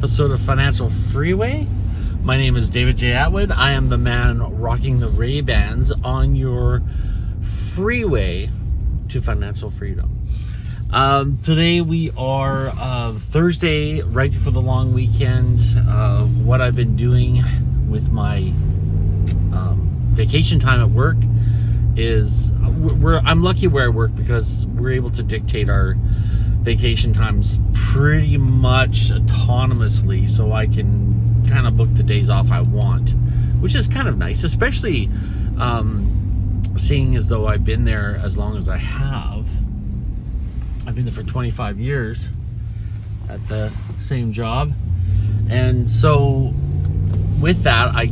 episode of Financial Freeway. My name is David J. Attwood. I am the man rocking the Ray-Bans on your freeway to financial freedom. Today we are Thursday, right before the long weekend. What I've been doing with my vacation time at work is I'm lucky where I work because we're able to dictate our vacation times pretty much autonomously, so I can kind of book the days off I want, which is kind of nice, especially seeing as though I've been there as long as I have. I've been there for 25 years at the same job, and so with that I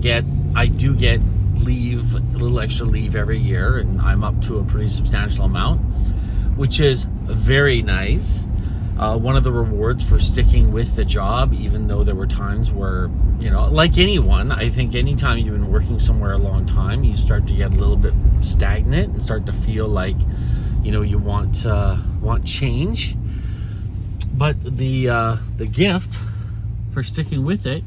do get leave, a little extra leave every year, and I'm up to a pretty substantial amount, which is very nice. One of the rewards for sticking with the job, even though there were times where, like anyone, I think anytime you've been working somewhere a long time, you start to get a little bit stagnant and start to feel like, you want change. But the gift for sticking with it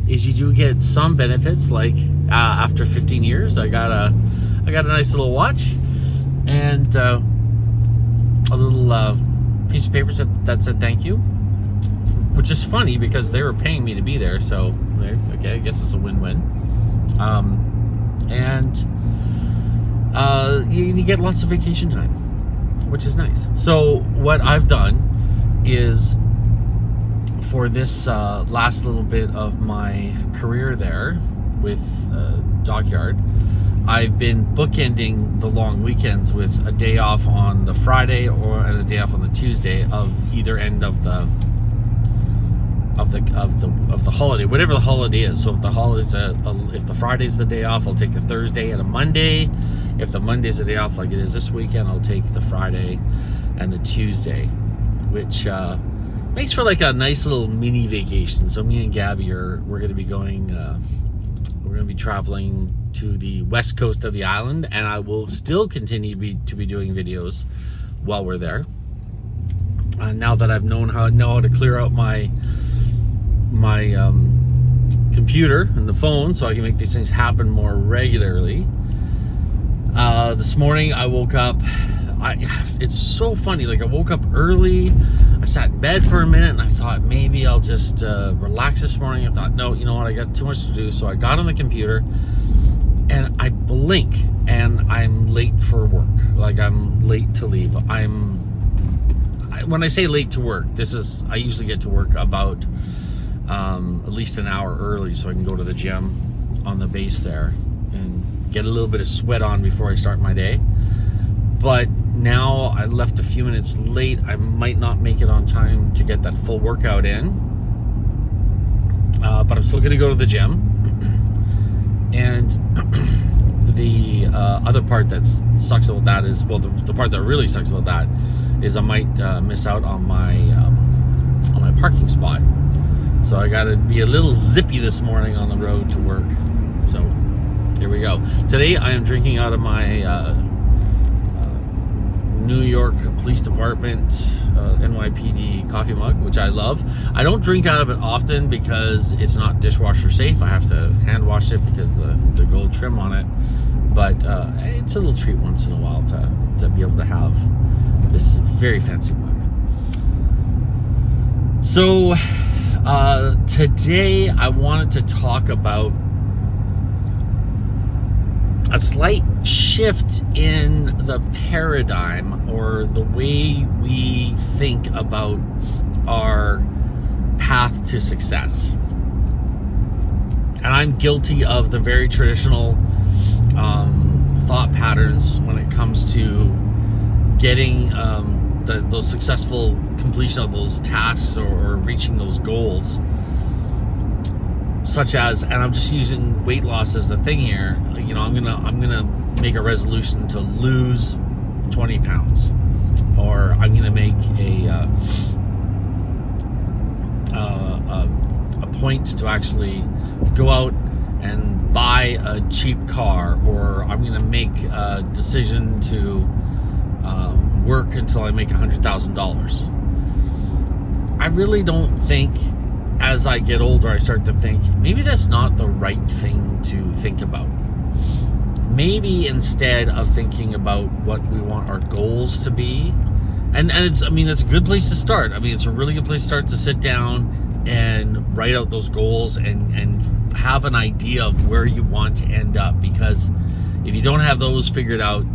is you do get some benefits, like after 15 years, I got a nice little watch and a little piece of paper that said thank you, which is funny because they were paying me to be there, so okay, I guess it's a win-win. And you get lots of vacation time, which is nice. So what I've done is, for this last little bit of my career there with Dockyard, I've been bookending the long weekends with a day off on the Friday and a day off on the Tuesday of either end of the holiday, whatever the holiday is. So if the holiday's if the Friday's the day off, I'll take the Thursday and a Monday. If the Monday's the day off, like it is this weekend, I'll take the Friday and the Tuesday, which makes for like a nice little mini vacation. So me and Gabby we're going to be going. We're going to be traveling to the west coast of the island, and I will still continue to be doing videos while we're there. Now that I've know how to clear out my computer and the phone, so I can make these things happen more regularly. This morning I woke up. It's so funny. Like, I woke up early. I sat in bed for a minute and I thought maybe I'll just relax this morning. I thought, no, you know what? I got too much to do. So I got on the computer and I blink and I'm late for work. Like, I'm late to leave. When I say late to work, I usually get to work about at least an hour early so I can go to the gym on the base there and get a little bit of sweat on before I start my day. But now I left a few minutes late. I might not make it on time to get that full workout in. But I'm still going to go to the gym. And the other part that sucks about that is, well, the part that really sucks about that is I might miss out on my parking spot. So I got to be a little zippy this morning on the road to work. So here we go. Today I am drinking out of my New York Police Department NYPD coffee mug, which I love. I don't drink out of it often because it's not dishwasher safe. I have to hand wash it because the gold trim on it. But it's a little treat once in a while to be able to have this very fancy mug. So today I wanted to talk about a slight shift in the paradigm, or the way we think about our path to success. And I'm guilty of the very traditional thought patterns when it comes to getting those successful completion of those tasks or reaching those goals. Such as, and I'm just using weight loss as the thing here. I'm gonna make a resolution to lose 20 pounds, or I'm gonna make a point to actually go out and buy a cheap car, or I'm gonna make a decision to work until I make $100,000. I really don't think as I get older, I start to think maybe that's not the right thing to think about. Maybe instead of thinking about what we want our goals to be, and it's, I mean, it's a good place to start. I mean, it's a really good place to start, to sit down and write out those goals and have an idea of where you want to end up. Because if you don't have those figured out,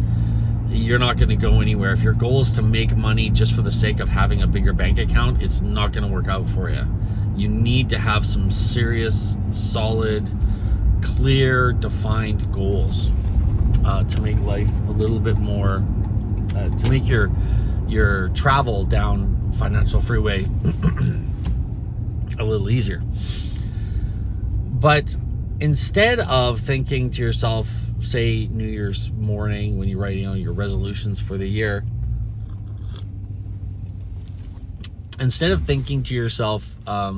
you're not going to go anywhere. If your goal is to make money just for the sake of having a bigger bank account, it's not going to work out for you. You need to have some serious, solid, clear, defined goals to make life a little bit more, to make your travel down financial freeway a little easier. But instead of thinking to yourself, say New Year's morning when you're writing out your resolutions for the year, instead of thinking to yourself, I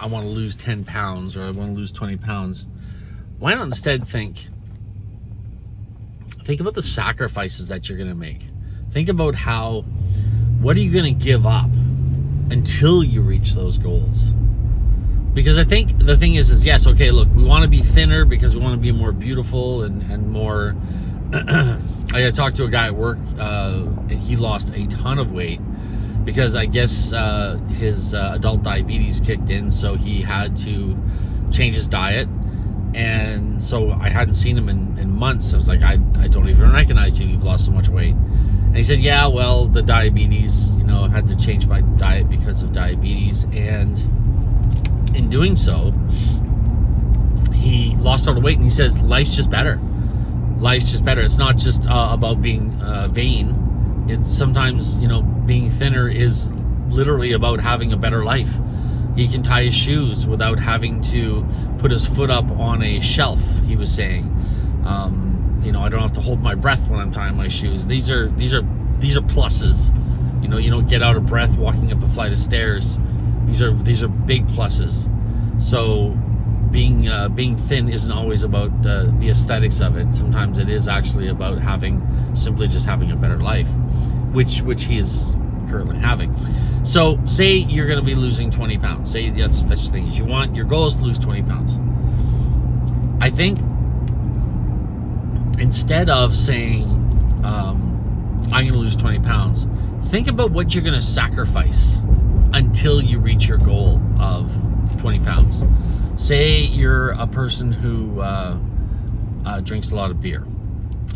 want to lose 10 pounds or I want to lose 20 pounds, why not instead think about the sacrifices that you're going to make. Think about what are you going to give up until you reach those goals? Because I think the thing is yes, okay, look, we want to be thinner because we want to be more beautiful and more. I talked to a guy at work, and he lost a ton of weight because I guess his adult diabetes kicked in, so he had to change his diet. And so I hadn't seen him in months. I was like, I don't even recognize you. You've lost so much weight. And he said, yeah, well, the diabetes, I had to change my diet because of diabetes. And in doing so, he lost all the weight. And he says, life's just better. Life's just better. It's not just about being vain. It's sometimes, being thinner is literally about having a better life. He can tie his shoes without having to put his foot up on a shelf, he was saying. I don't have to hold my breath when I'm tying my shoes. These are pluses. You don't get out of breath walking up a flight of stairs. These are big pluses. So being thin isn't always about the aesthetics of it. Sometimes it is actually about simply just having a better life, which he is currently having. So say you're going to be losing 20 pounds. Say that's the thing is your goal is to lose 20 pounds. I think instead of saying I'm going to lose 20 pounds, think about what you're going to sacrifice until you reach your goal of 20 pounds. Say you're a person who drinks a lot of beer.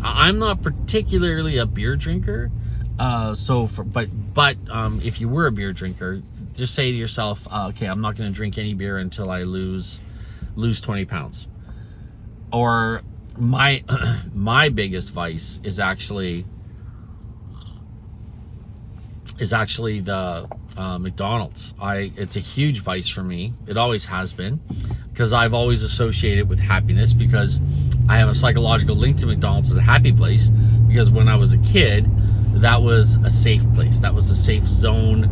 I'm not particularly a beer drinker. But if you were a beer drinker, just say to yourself, okay, I'm not going to drink any beer until I lose 20 pounds. Or my biggest vice is actually the McDonald's. It's a huge vice for me. It always has been, because I've always associated with happiness, because I have a psychological link to McDonald's as a happy place, because when I was a kid, that was a safe place. That was a safe zone.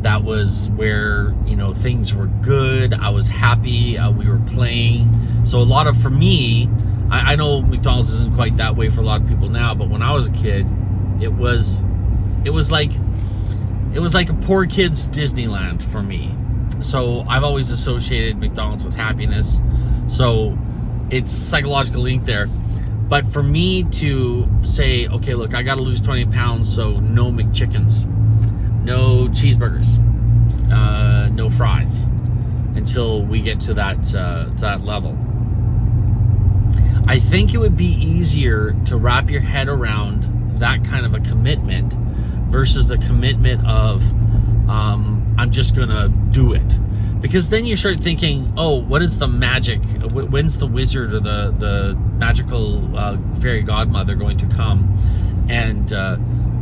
That was where, things were good. I was happy. We were playing. So for me, I know McDonald's isn't quite that way for a lot of people now, but when I was a kid, it was like a poor kid's Disneyland for me. So I've always associated McDonald's with happiness. So it's psychological link there. But for me to say, okay, look, I got to lose 20 pounds, so no McChickens, no cheeseburgers, no fries, until we get to that level. I think it would be easier to wrap your head around that kind of a commitment versus the commitment of I'm just going to do it. Because then you start thinking, oh, what is the magic? When's the wizard or the magical fairy godmother going to come and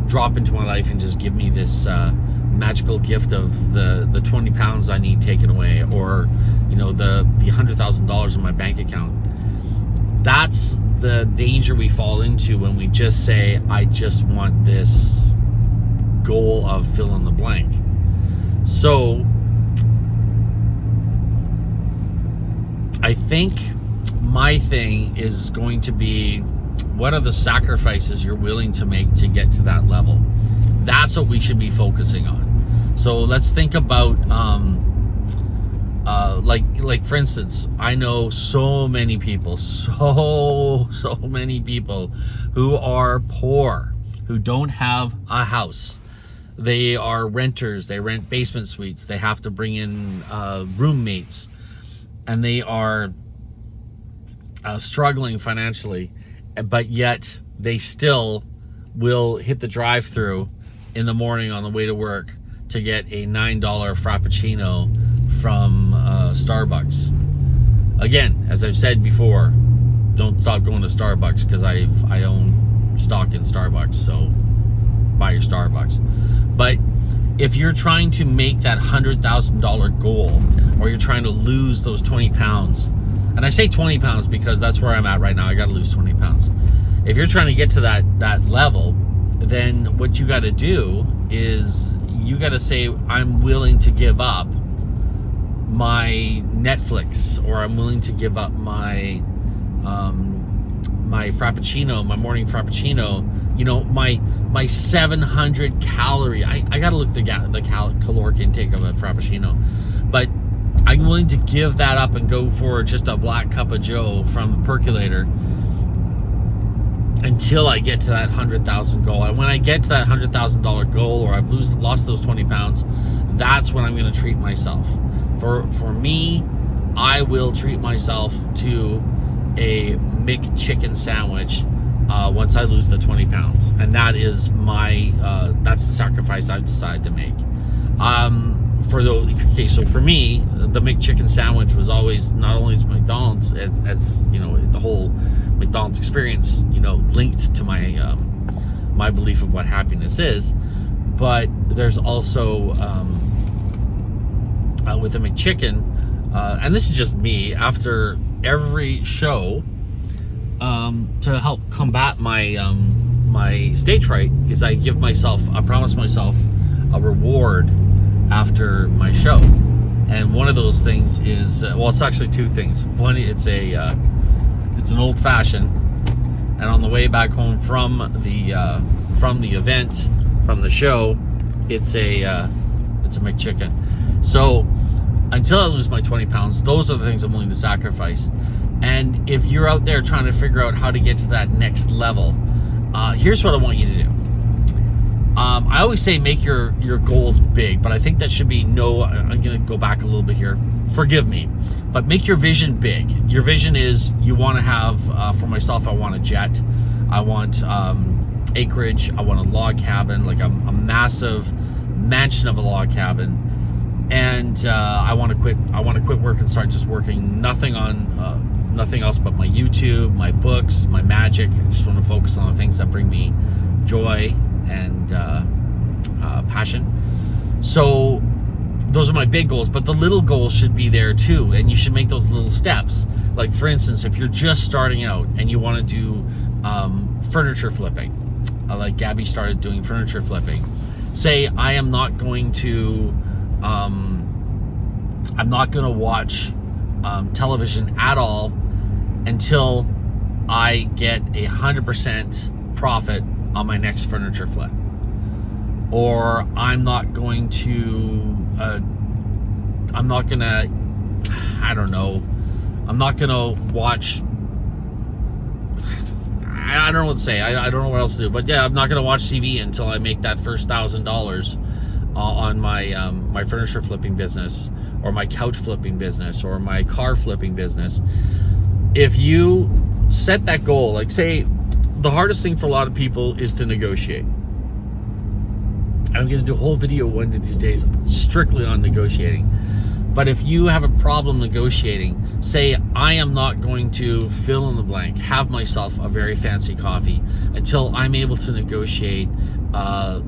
drop into my life and just give me this magical gift of the 20 pounds I need taken away, or the $100,000 in my bank account? That's the danger we fall into when we just say, I just want this goal of fill in the blank. So I think my thing is going to be, what are the sacrifices you're willing to make to get to that level? That's what we should be focusing on. So let's think about like for instance, I know so many people who are poor, who don't have a house. They are renters. They rent basement suites. They have to bring in roommates, and they are struggling financially, but yet they still will hit the drive-through in the morning on the way to work to get a $9 Frappuccino from Starbucks. Again, as I've said before, don't stop going to Starbucks, because I own stock in Starbucks, so buy your Starbucks. But if you're trying to make that $100,000 goal, or you're trying to lose those 20 pounds, and I say 20 pounds because that's where I'm at right now. I got to lose 20 pounds. If you're trying to get to that level, then what you got to do is you got to say, I'm willing to give up my Netflix, or I'm willing to give up my my Frappuccino, my morning Frappuccino, you know, my 700 calorie, I got to look the caloric intake of a Frappuccino, but I'm willing to give that up and go for just a black cup of Joe from the percolator until I get to that 100,000 goal. And when I get to that $100,000 goal, or I've lost those 20 pounds, that's when I'm going to treat myself. For me, I will treat myself to a McChicken sandwich once I lose the 20 pounds. And that is that's the sacrifice I've decided to make. So for me, the McChicken sandwich was always, not only as McDonald's, as you know, the whole McDonald's experience, you know, linked to my my belief of what happiness is, but there's also with the McChicken, and this is just me, after every show, to help combat my my stage fright, is I promise myself a reward after my show. And one of those things is, well, it's actually two things. One, it's an old fashioned, and on the way back home from the event, from the show, it's a McChicken. So until I lose my 20 pounds, those are the things I'm willing to sacrifice. And if you're out there trying to figure out how to get to that next level, here's what I want you to do. I always say make your goals big, but I think that should be I'm going to go back a little bit here. Forgive me. But make your vision big. Your vision is, you want to have, for myself, I want a jet. I want acreage. I want a log cabin, like a massive mansion of a log cabin. And I want to quit work and start just working nothing else but my YouTube, my books, my magic. I just want to focus on the things that bring me joy and passion. So those are my big goals, but the little goals should be there too, and you should make those little steps. Like, for instance, if you're just starting out and you want to do furniture flipping, like Gabby started doing furniture flipping, say, I'm not going to watch television at all until I get 100% profit on my next furniture flip. Or I'm not gonna watch, I don't know what to say, I don't know what else to do, but yeah, I'm not gonna watch TV until I make that first $1,000 on my my furniture flipping business, or my couch flipping business, or my car flipping business. If you set that goal, like, say, the hardest thing for a lot of people is to negotiate. I'm going to do a whole video one of these days strictly on negotiating. But if you have a problem negotiating, say, I am not going to fill in the blank, have myself a very fancy coffee until I'm able to negotiate a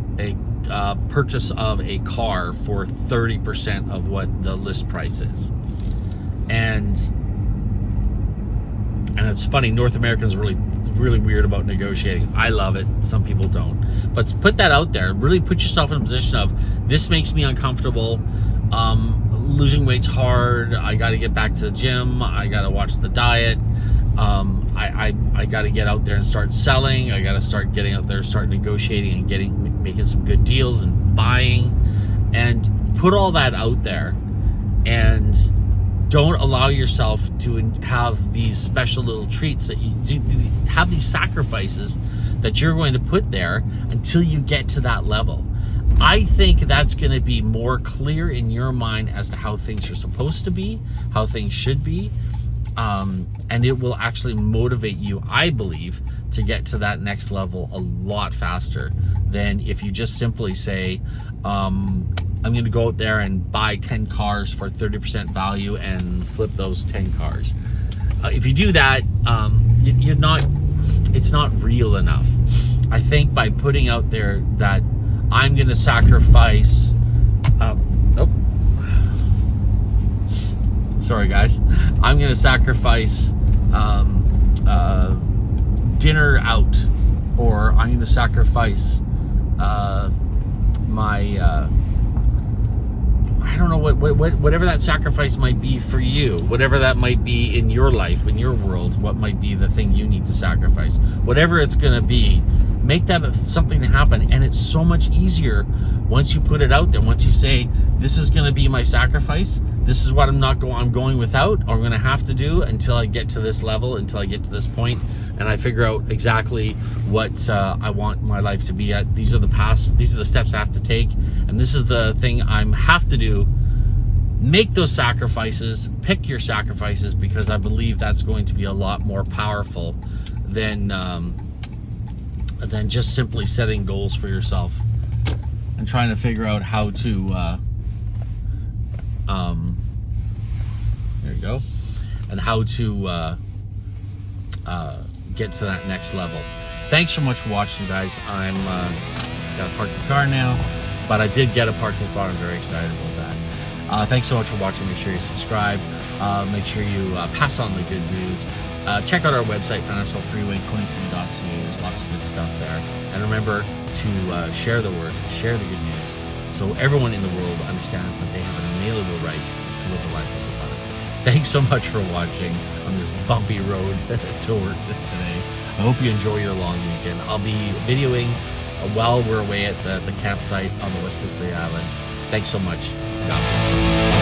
purchase of a car for 30% of what the list price is. And it's funny, North Americans are really weird about negotiating. I love it. Some people don't. But put that out there. Really put yourself in a position of, this makes me uncomfortable. Losing weight's hard. I got to get back to the gym. I got to watch the diet. I got to get out there and start selling. I got to start getting out there, start negotiating and making some good deals and buying. and put all that out there, and don't allow yourself to have these special little treats that you do, have these sacrifices that you're going to put there until you get to that level. I think that's going to be more clear in your mind as to how things are supposed to be, how things should be, and it will actually motivate you, I believe, to get to that next level a lot faster than if you just simply say, I'm going to go out there and buy 10 cars for 30% value and flip those 10 cars. If you do that, it's not real enough. I think by putting out there that I'm going to sacrifice, sorry guys, I'm going to sacrifice dinner out, or I'm going to sacrifice I don't know whatever that sacrifice might be for you, whatever that might be in your life, in your world, what might be the thing you need to sacrifice, whatever it's going to be, make that something to happen. And it's so much easier once you put it out there, once you say, this is going to be my sacrifice, this is what I'm going without, or I'm going to have to do until I get to this level, until I get to this point, and I figure out exactly what I want my life to be at. These are the steps I have to take, and this is the thing I have to do. Make those sacrifices, pick your sacrifices, because I believe that's going to be a lot more powerful than just simply setting goals for yourself and trying to figure out how to there you go, and how to get to that next level. Thanks so much for watching, guys. I'm gotta park the car now, but I did get a parking spot. I'm very excited about that. Thanks so much for watching. Make sure you subscribe. Make sure you pass on the good news. Check out our website, financialfreeway23.ca. There's lots of good stuff there. And remember to share the word, share the good news, so everyone in the world understands that they have an inalienable right to live a life of abundance. Thanks so much for watching on this bumpy road to work today. I hope you enjoy your long weekend. I'll be videoing while we're away at the campsite on the west coast of the island. Thanks so much. God bless.